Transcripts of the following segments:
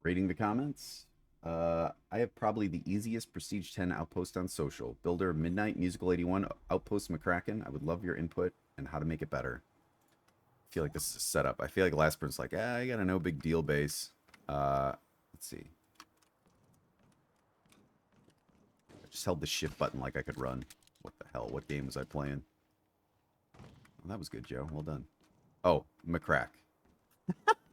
Rating the comments. I have probably the easiest Prestige 10 outpost on social. Builder MidnightMusical81, Outpost McCracken. I would love your input and how to make it better. I feel like this is a setup. I feel like last person's like, I got a no big deal base. Let's see. I just held the shift button like I could run. What the hell? What game was I playing? Oh, that was good, Joe. Well done. Oh, McCrack.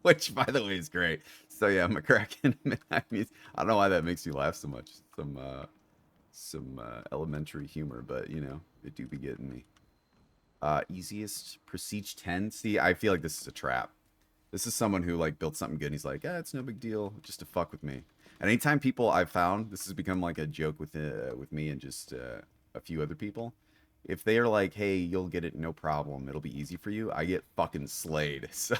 Which, by the way, is great. So yeah, McCracken. I don't know why that makes you laugh so much. Some elementary humor, but you know, it do be getting me. Easiest Prestige 10. See, I feel like this is a trap. This is someone who like built something good and he's like, it's no big deal, just to fuck with me. And anytime people I've found, this has become like a joke with me and just a few other people. If they are like, hey, you'll get it, no problem, it'll be easy for you, I get fucking slayed. So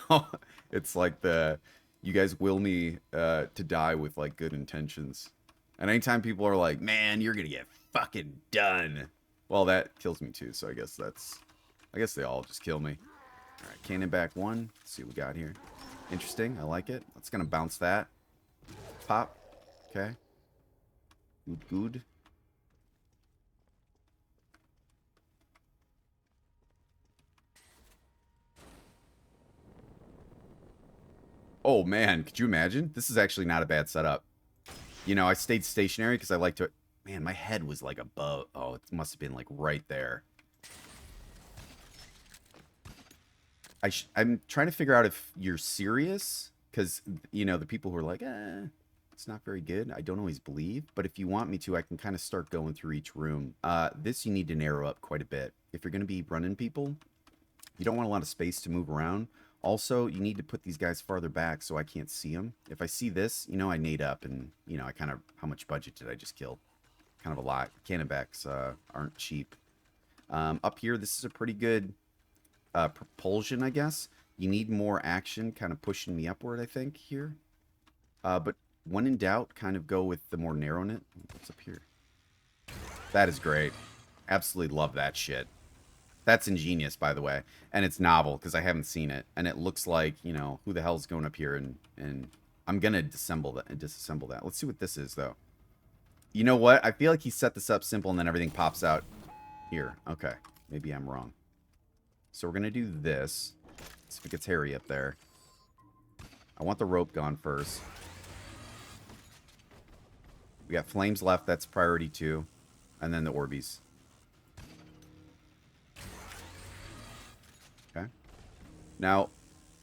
it's like you guys will me to die with like good intentions. And anytime people are like, man, you're gonna get fucking done, well, that kills me too. So I guess they all just kill me. All right, cannon back one. Let's see what we got here. Interesting. I like it. That's gonna bounce that. Pop. Okay. Good. Good. Oh man, could you imagine? This is actually not a bad setup. You know, I stayed stationary because I like to. Man, my head was like above. Oh, it must have been like right there. I'm trying to figure out if you're serious because you know the people who are like, it's not very good. I don't always believe, but if you want me to, I can kind of start going through each room. This you need to narrow up quite a bit if you're going to be running people. You don't want a lot of space to move around. Also, you need to put these guys farther back so I can't see them. If I see this, you know, I nade up and, you know, I kind of, how much budget did I just kill? Kind of a lot. Cannonbacks aren't cheap. Up here, this is a pretty good propulsion, I guess. You need more action kind of pushing me upward, I think, here. But when in doubt, kind of go with the more narrow net. What's up here? That is great. Absolutely love that shit. That's ingenious, by the way, and it's novel because I haven't seen it, and it looks like, you know, who the hell's going up here and I'm gonna disassemble that. Let's see what this is though. You know what? I feel like he set this up simple and then everything pops out here. Okay, maybe I'm wrong. So we're gonna do this. See if it gets hairy up there. I want the rope gone first. We got flames left. That's priority 2, and then the Orbeez. Okay. Now,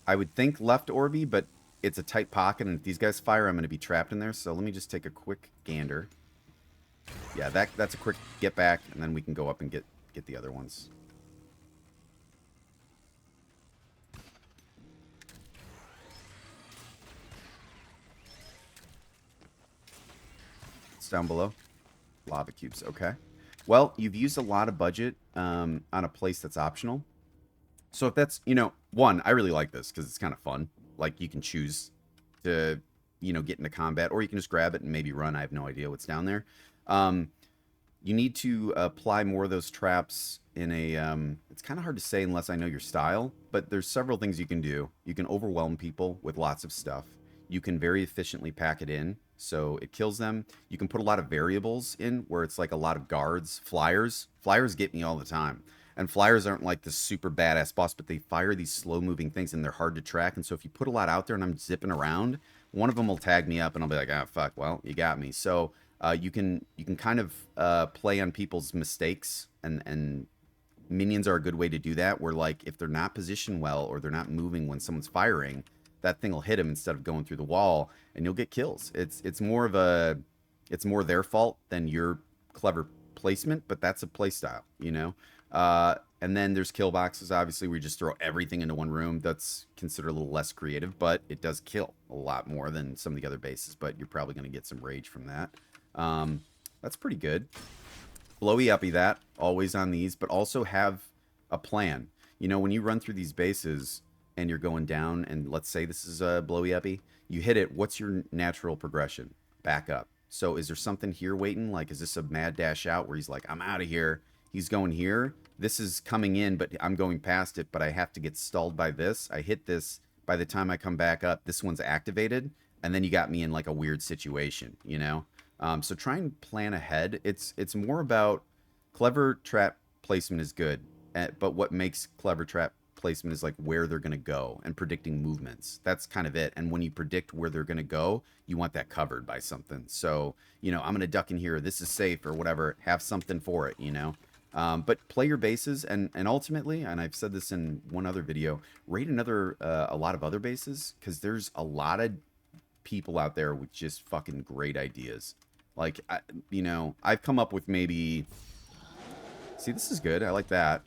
I would think left Orby, but it's a tight pocket, and if these guys fire, I'm going to be trapped in there. So let me just take a quick gander. Yeah, that's a quick get back, and then we can go up and get the other ones. It's down below. Lava cubes. Okay. Well, you've used a lot of budget on a place that's optional. So if that's, you know, one, I really like this because it's kind of fun. Like you can choose to, you know, get into combat, or you can just grab it and maybe run. I have no idea what's down there. Um, you need to apply more of those traps in a. It's kind of hard to say unless I know your style, but there's several things you can do. You can overwhelm people with lots of stuff. You can very efficiently pack it in so it kills them. You can put a lot of variables in where it's like a lot of guards, flyers. Flyers get me all the time. And flyers aren't like this super badass boss, but they fire these slow moving things and they're hard to track. And so if you put a lot out there and I'm zipping around, one of them will tag me up and I'll be like, fuck, well, you got me. So you can kind of play on people's mistakes, and minions are a good way to do that. Where like if they're not positioned well or they're not moving when someone's firing, that thing will hit them instead of going through the wall, and you'll get kills. It's more their fault than your clever placement, but that's a play style, you know. And then there's kill boxes, obviously, where you just throw everything into one room. That's considered a little less creative, but it does kill a lot more than some of the other bases. But you're probably going to get some rage from that. That's pretty good. Blowy uppy that, always on these, but also have a plan. You know, when you run through these bases and you're going down, and let's say this is a blowy uppy, you hit it, what's your natural progression? Back up. So is there something here waiting? Like, is this a mad dash out where he's like, I'm out of here? He's going here. This is coming in, but I'm going past it, but I have to get stalled by this. I hit this. By the time I come back up, this one's activated. and then you got me in like a weird situation, you know. So try and plan ahead. It's more about clever trap placement is good, but what makes clever trap placement is like where they're gonna go and predicting movements. That's kind of it. And when you predict where they're gonna go, you want that covered by something. So you know, I'm gonna duck in here. This is safe or whatever. Have something for it, you know. But play your bases, and ultimately, and I've said this in one other video, raid a lot of other bases, because there's a lot of people out there with just fucking great ideas. Like, you know, I've come up with maybe. See, this is good. I like that.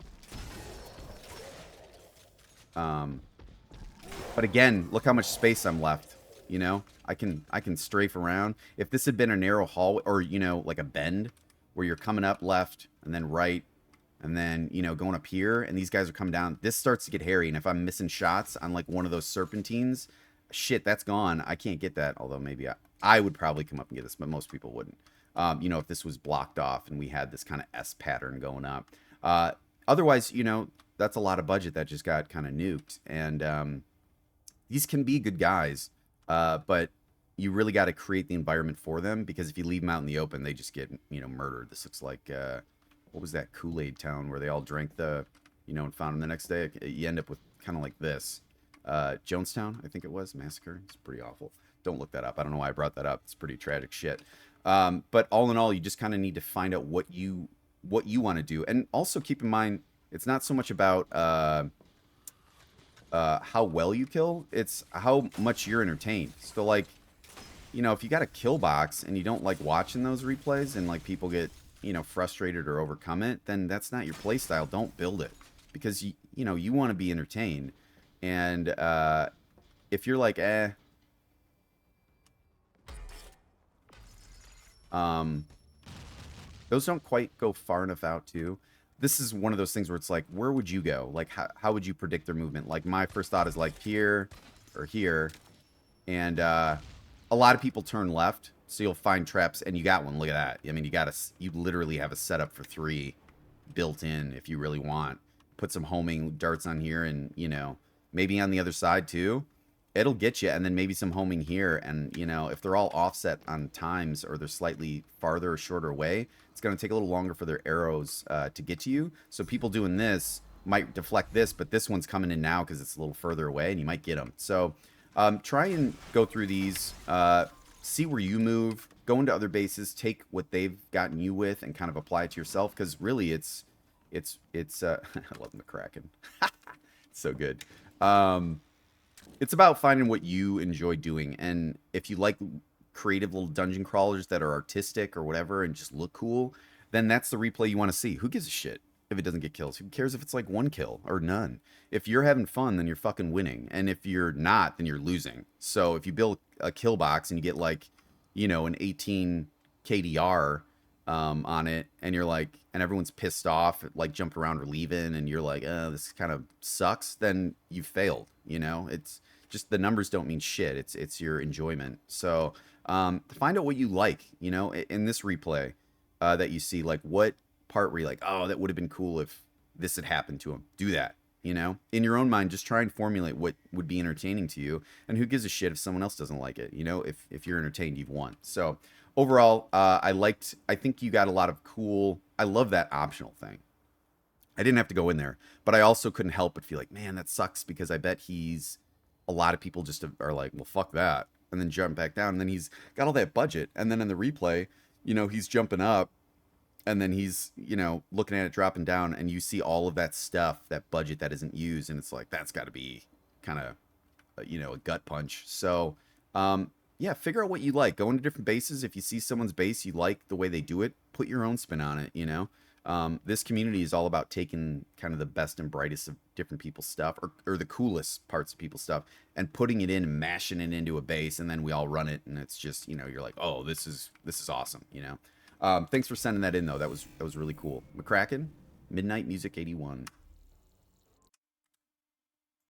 But again, look how much space I'm left. You know, I can strafe around. If this had been a narrow hallway, or you know, like a bend where you're coming up left and then right, and then you know going up here, and these guys are coming down, this starts to get hairy. And if I'm missing shots on like one of those serpentines, shit, that's gone. I can't get that. Although maybe I would probably come up and get this, but most people wouldn't. You know, if this was blocked off and we had this kind of S pattern going up. Otherwise, you know, that's a lot of budget that just got kind of nuked. And these can be good guys, but you really got to create the environment for them, because if you leave them out in the open, they just get, you know, murdered. This looks like, what was that Kool-Aid town where they all drank the, you know, and found them the next day? You end up with kind of like this. Jonestown, I think it was, massacre. It's pretty awful. Don't look that up. I don't know why I brought that up. It's pretty tragic shit. But all in all, you just kind of need to find out what you want to do. And also keep in mind, it's not so much about how well you kill, it's how much you're entertained. So like, you know, if you got a kill box and you don't like watching those replays, and like people get, you know, frustrated or overcome it, then that's not your play style. Don't build it, because you know, you want to be entertained. And if you're like, those don't quite go far enough out too. This is one of those things where it's like, where would you go? Like, how would you predict their movement? Like, my first thought is like here or here. And a lot of people turn left, so you'll find traps, and you got one. Look at that. I mean, you literally have a setup for 3 built in if you really want. Put some homing darts on here, and, you know, maybe on the other side too. It'll get you, and then maybe some homing here. And, you know, if they're all offset on times, or they're slightly farther or shorter away, it's going to take a little longer for their arrows to get to you. So people doing this might deflect this, but this one's coming in now because it's a little further away, and you might get them. So try and go through these, see where you move, go into other bases, take what they've gotten you with, and kind of apply it to yourself, because really it's I love McCracken. So good. It's about finding what you enjoy doing, and if you like creative little dungeon crawlers that are artistic or whatever and just look cool, then that's the replay you want to see. Who gives a shit if it doesn't get kills? Who cares if it's like 1 kill or none? If you're having fun, then you're fucking winning, and if you're not, then you're losing. So if you build a kill box and you get like, you know, an 18 KDR on it, and you're like, and everyone's pissed off, like jump around or leaving, and you're like, this kind of sucks, then you failed. You know, it's just, the numbers don't mean shit. It's your enjoyment. So find out what you like, you know, in this replay that you see, like what part where you're like, oh, that would have been cool if this had happened to him. Do that, you know, in your own mind. Just try and formulate what would be entertaining to you, and who gives a shit if someone else doesn't like it. You know, if you're entertained, you've won. So overall, I think you got a lot of cool, I love that optional thing. I didn't have to go in there, but I also couldn't help but feel like, man, that sucks, because I bet a lot of people just are like, well, fuck that, and then jump back down, and then he's got all that budget, and then in the replay, you know, he's jumping up, and then he's, you know, looking at it dropping down, and you see all of that stuff, that budget that isn't used, and it's like, that's got to be kind of, you know, a gut punch. So yeah, figure out what you like. Go into different bases. If you see someone's base you like the way they do it, put your own spin on it, you know. This community is all about taking kind of the best and brightest of different people's stuff, or the coolest parts of people's stuff, and putting it in and mashing it into a base, and then we all run it, and it's just, you know, you're like, oh, this is awesome, you know. Thanks for sending that in though. That was really cool. McCracken, MidnightMusic81.